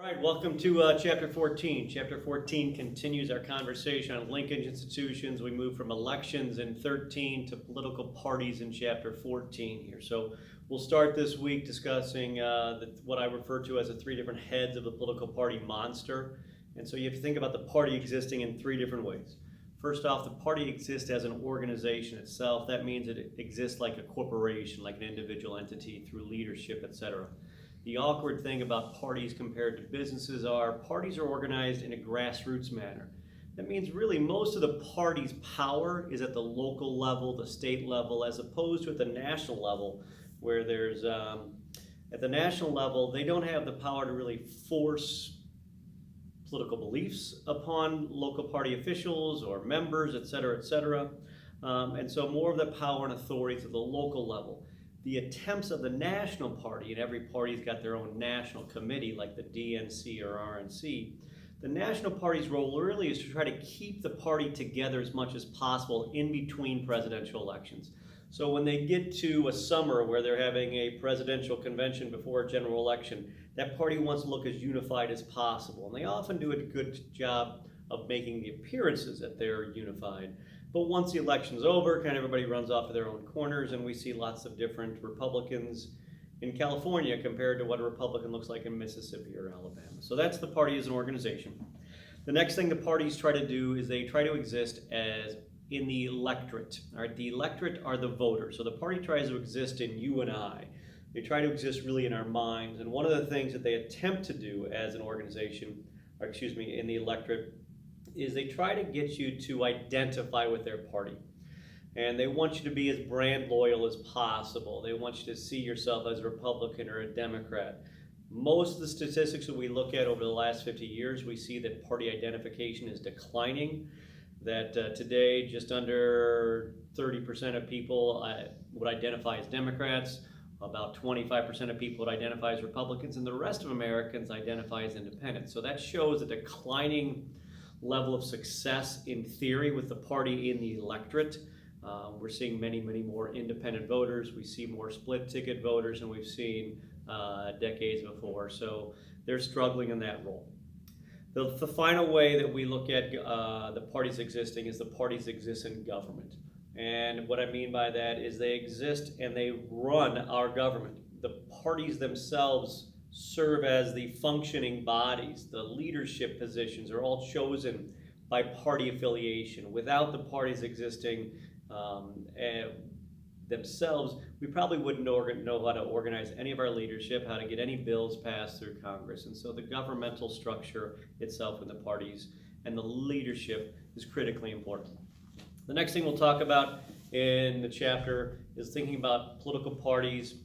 All right, welcome to Chapter 14. Chapter 14 continues our conversation on linkage institutions. We move from elections in 13 to political parties in Chapter 14 here. So we'll start this week discussing what I refer to as the three different heads of the political party monster. And so you have to think about the party existing in three different ways. First off, the party exists as an organization itself. That means it exists like a corporation, like an individual entity through leadership, etc. The awkward thing about parties compared to businesses are parties are organized in a grassroots manner. That means really most of the party's power is at the local level, the state level, as opposed to at the national level, where there's, at the national level, they don't have the power to really force political beliefs upon local party officials or members, et cetera, et cetera. And so more of the power and authority to the local level. The attempts of the national party, and every party's got their own national committee like the DNC or RNC, the national party's role really is to try to keep the party together as much as possible in between presidential elections. So when they get to a summer where they're having a presidential convention before a general election, that party wants to look as unified as possible. And they often do a good job of making the appearances that they're unified. But once the election's over, kind of everybody runs off to their own corners, and we see lots of different Republicans in California compared to what a Republican looks like in Mississippi or Alabama. So that's the party as an organization. The next thing the parties try to do is they try to exist as in the electorate. All right, the electorate are the voters. So the party tries to exist in you and I. They try to exist really in our minds. And one of the things that they attempt to do as an organization, or excuse me, in the electorate, is they try to get you to identify with their party. And they want you to be as brand loyal as possible. They want you to see yourself as a Republican or a Democrat. Most of the statistics that we look at over the last 50 years, we see that party identification is declining, that today just under 30% of people would identify as Democrats, about 25% of people would identify as Republicans, and the rest of Americans identify as independents. So that shows a declining level of success in theory with the party in the electorate. We're seeing many more independent voters. We see more split ticket voters than we've seen decades before. So they're struggling in that role. The final way that we look at the parties existing is the parties exist in government. And what I mean by that is they exist and they run our government. The parties themselves serve as the functioning bodies. The leadership positions are all chosen by party affiliation. Without the parties existing themselves, we probably wouldn't know how to organize any of our leadership, how to get any bills passed through Congress. And so the governmental structure itself in the parties and the leadership is critically important. The next thing we'll talk about in the chapter is thinking about political parties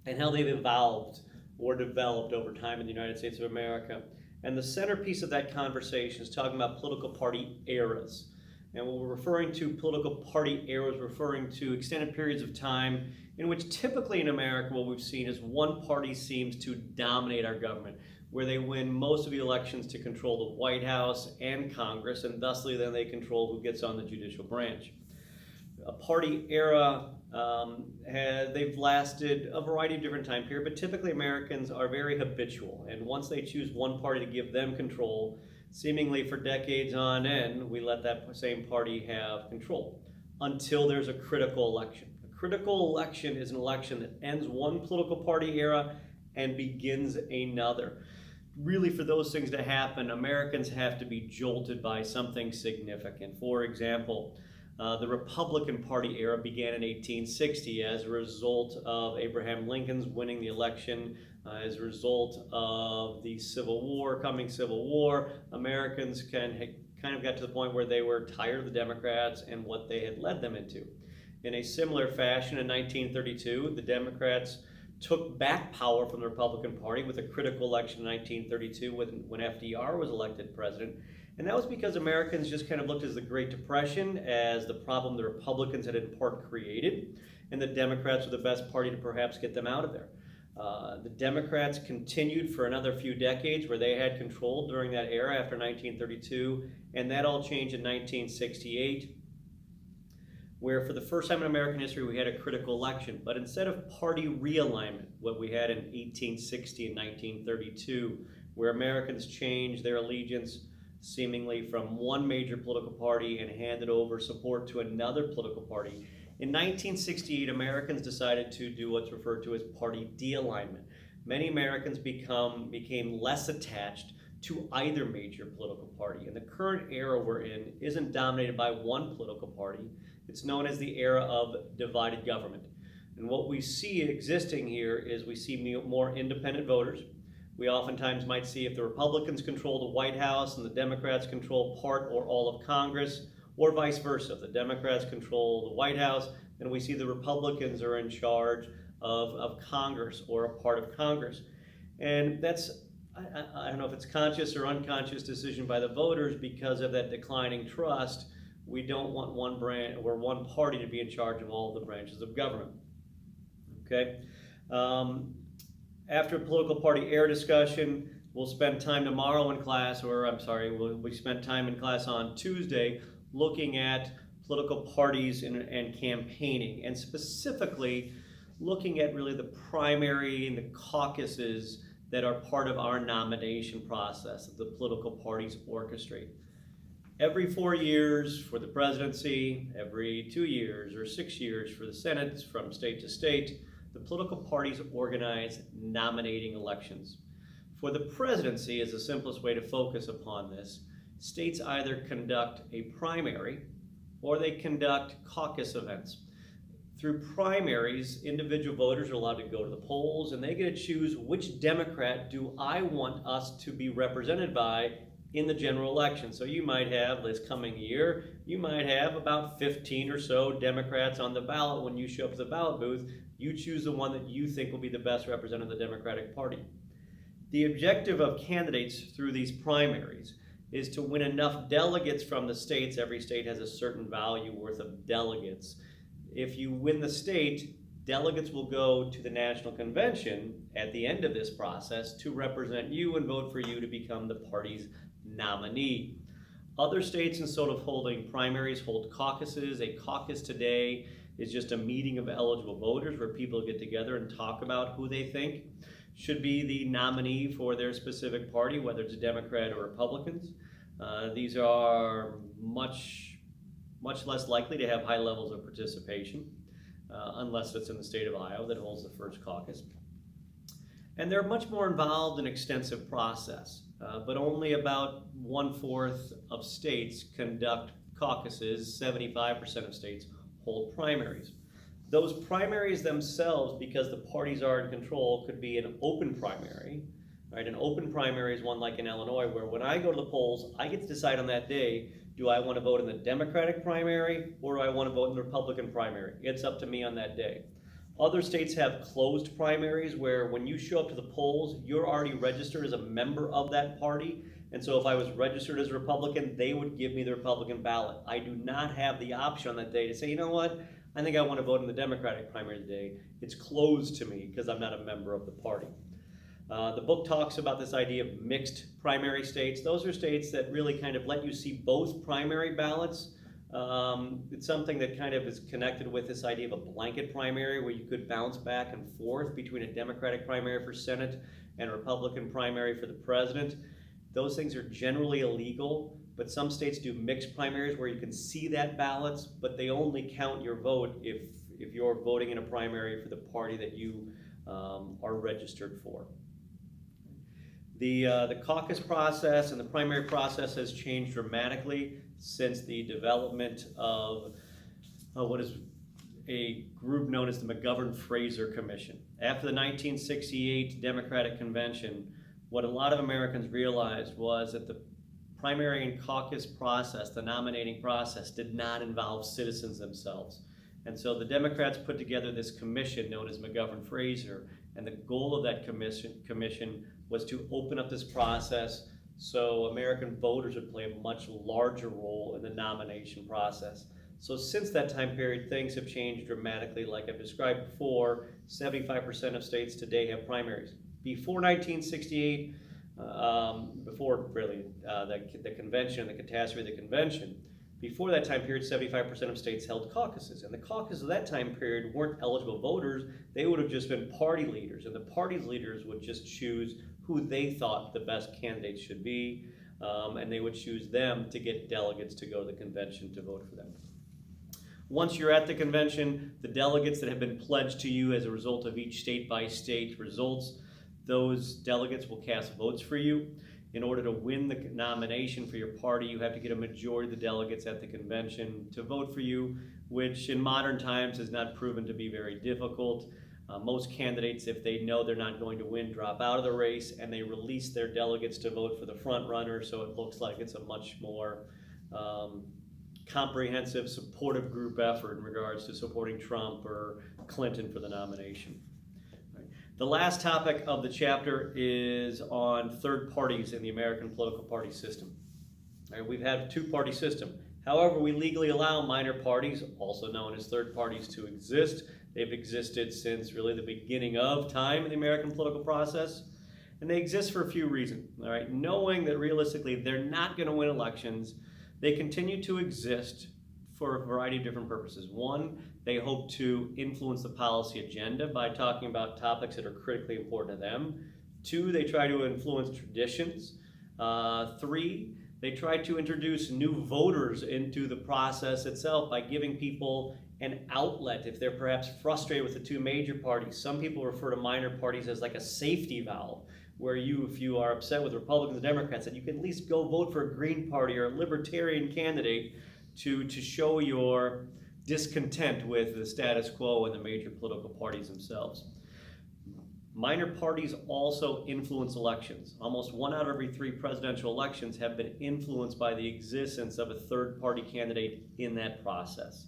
and how they've evolved or developed over time in the United States of America. And the centerpiece of that conversation is talking about political party eras. And when we're referring to political party eras, referring to extended periods of time in which typically in America what we've seen is one party seems to dominate our government, where they win most of the elections to control the White House and Congress, and thusly then they control who gets on the judicial branch. A party era, they've lasted a variety of different time periods, but typically Americans are very habitual. And once they choose one party to give them control, seemingly for decades on end, we let that same party have control until there's a critical election. A critical election is an election that ends one political party era and begins another. Really, for those things to happen, Americans have to be jolted by something significant. For example, the Republican Party era began in 1860 as a result of Abraham Lincoln's winning the election, as a result of the coming Civil War. Americans kind of got to the point where they were tired of the Democrats and what they had led them into. In a similar fashion, in 1932, the Democrats took back power from the Republican Party with a critical election in 1932 when FDR was elected president. And that was because Americans just kind of looked at the Great Depression as the problem the Republicans had in part created, and the Democrats were the best party to perhaps get them out of there. The Democrats continued for another few decades where they had control during that era after 1932, and that all changed in 1968, where for the first time in American history we had a critical election. But instead of party realignment, what we had in 1860 and 1932, where Americans changed their allegiance seemingly from one major political party and handed over support to another political party. In 1968, Americans decided to do what's referred to as party de-alignment. Many Americans became less attached to either major political party. And the current era we're in isn't dominated by one political party. It's known as the era of divided government. And what we see existing here is we see more independent voters. We oftentimes might see if the Republicans control the White House and the Democrats control part or all of Congress, or vice versa. If the Democrats control the White House, then we see the Republicans are in charge of Congress or a part of Congress. And that's, I don't know if it's conscious or unconscious decision by the voters because of that declining trust. We don't want one branch or one party to be in charge of all the branches of government. Okay. After political party era discussion, we'll spend time tomorrow in class, we spent time in class on Tuesday looking at political parties and campaigning, and specifically looking at really the primary and the caucuses that are part of our nomination process that the political parties orchestrate. Every 4 years for the presidency, every 2 years or 6 years for the Senate, from state to state, the political parties organize nominating elections. For the presidency, is the simplest way to focus upon this, states either conduct a primary or they conduct caucus events. Through primaries, individual voters are allowed to go to the polls and they get to choose which Democrat do I want us to be represented by in the general election. So you might have, this coming year, you might have about 15 or so Democrats on the ballot. When you show up to the ballot booth, you choose the one that you think will be the best representative of the Democratic Party. The objective of candidates through these primaries is to win enough delegates from the states. Every state has a certain value worth of delegates. If you win the state, delegates will go to the National Convention at the end of this process to represent you and vote for you to become the party's nominee. Other states, instead of holding primaries, hold caucuses. A caucus today is just a meeting of eligible voters where people get together and talk about who they think should be the nominee for their specific party, whether it's a Democrat or Republicans. These are much less likely to have high levels of participation, unless it's in the state of Iowa that holds the first caucus. And they're much more involved in extensive process, but only about 1/4 of states conduct caucuses. 75% of states hold primaries. Those primaries themselves, because the parties are in control, could be an open primary. Right? An open primary is one like in Illinois, where when I go to the polls, I get to decide on that day, do I want to vote in the Democratic primary or do I want to vote in the Republican primary? It's up to me on that day. Other states have closed primaries where when you show up to the polls, you're already registered as a member of that party. And so if I was registered as a Republican, they would give me the Republican ballot. I do not have the option on that day to say, you know what, I think I want to vote in the Democratic primary today. It's closed to me because I'm not a member of the party. The book talks about this idea of mixed primary states. Those are states that really kind of let you see both primary ballots. It's something that kind of is connected with this idea of a blanket primary where you could bounce back and forth between a Democratic primary for Senate and a Republican primary for the president. Those things are generally illegal, but some states do mixed primaries where you can see that ballots, but they only count your vote if you're voting in a primary for the party that you are registered for. The caucus process and the primary process has changed dramatically since the development of what is a group known as the McGovern-Fraser Commission. After the 1968 Democratic Convention, what a lot of Americans realized was that the primary and caucus process, the nominating process, did not involve citizens themselves. And so the Democrats put together this commission known as McGovern-Fraser, and the goal of that commission was to open up this process so American voters would play a much larger role in the nomination process. So since that time period, things have changed dramatically. Like I've described before, 75% of states today have primaries. Before 1968, before really the convention, the catastrophe of the convention, before that time period, 75% of states held caucuses. And the caucuses of that time period weren't eligible voters. They would have just been party leaders. And the party leaders would just choose who they thought the best candidates should be, and they would choose them to get delegates to go to the convention to vote for them. Once you're at the convention, the delegates that have been pledged to you as a result of each state-by-state results, those delegates will cast votes for you. In order to win the nomination for your party, you have to get a majority of the delegates at the convention to vote for you, which in modern times has not proven to be very difficult. Most candidates, if they know they're not going to win, drop out of the race, and they release their delegates to vote for the front runner, so it looks like it's a much more comprehensive, supportive group effort in regards to supporting Trump or Clinton for the nomination. The last topic of the chapter is on third parties in the American political party system. We've had a two-party system. However, we legally allow minor parties, also known as third parties, to exist. They've existed since really the beginning of time in the American political process, and they exist for a few reasons. All right, knowing that realistically they're not going to win elections, they continue to exist for a variety of different purposes. One, they hope to influence the policy agenda by talking about topics that are critically important to them. Two, they try to influence traditions. Three, they try to introduce new voters into the process itself by giving people an outlet if they're perhaps frustrated with the two major parties. Some people refer to minor parties as like a safety valve, where if you are upset with Republicans and Democrats, that you can at least go vote for a Green Party or a Libertarian candidate to show your discontent with the status quo and the major political parties themselves. Minor parties also influence elections. Almost 1 out of every 3 presidential elections have been influenced by the existence of a third party candidate in that process.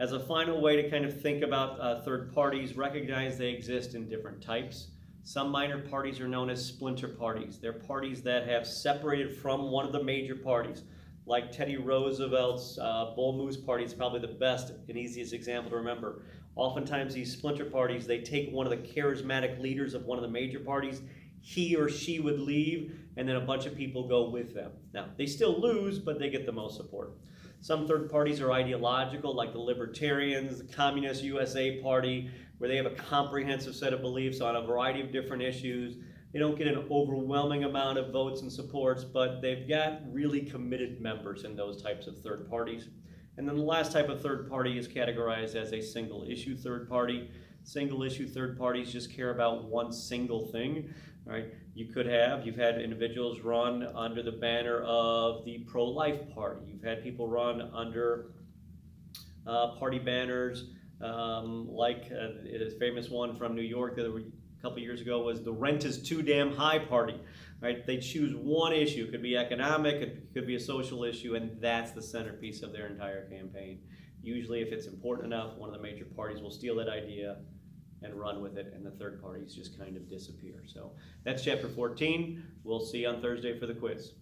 As a final way to kind of think about third parties, recognize they exist in different types. Some minor parties are known as splinter parties. They're parties that have separated from one of the major parties. Like Teddy Roosevelt's Bull Moose Party is probably the best and easiest example to remember. Oftentimes these splinter parties, they take one of the charismatic leaders of one of the major parties, he or she would leave, and then a bunch of people go with them. Now, they still lose, but they get the most support. Some third parties are ideological, like the Libertarians, the Communist USA Party, where they have a comprehensive set of beliefs on a variety of different issues. They don't get an overwhelming amount of votes and supports, but they've got really committed members in those types of third parties. And then the last type of third party is categorized as a single issue third party. Single issue third parties just care about one single thing, right? You've had individuals run under the banner of the pro-life party. You've had people run under party banners like a famous one from New York that a couple years ago was the rent is too damn high party, right? They choose one issue. It could be economic, it could be a social issue, and that's the centerpiece of their entire campaign. Usually if it's important enough, one of the major parties will steal that idea and run with it, and the third parties just kind of disappear. So that's chapter 14. We'll see you on Thursday for the quiz.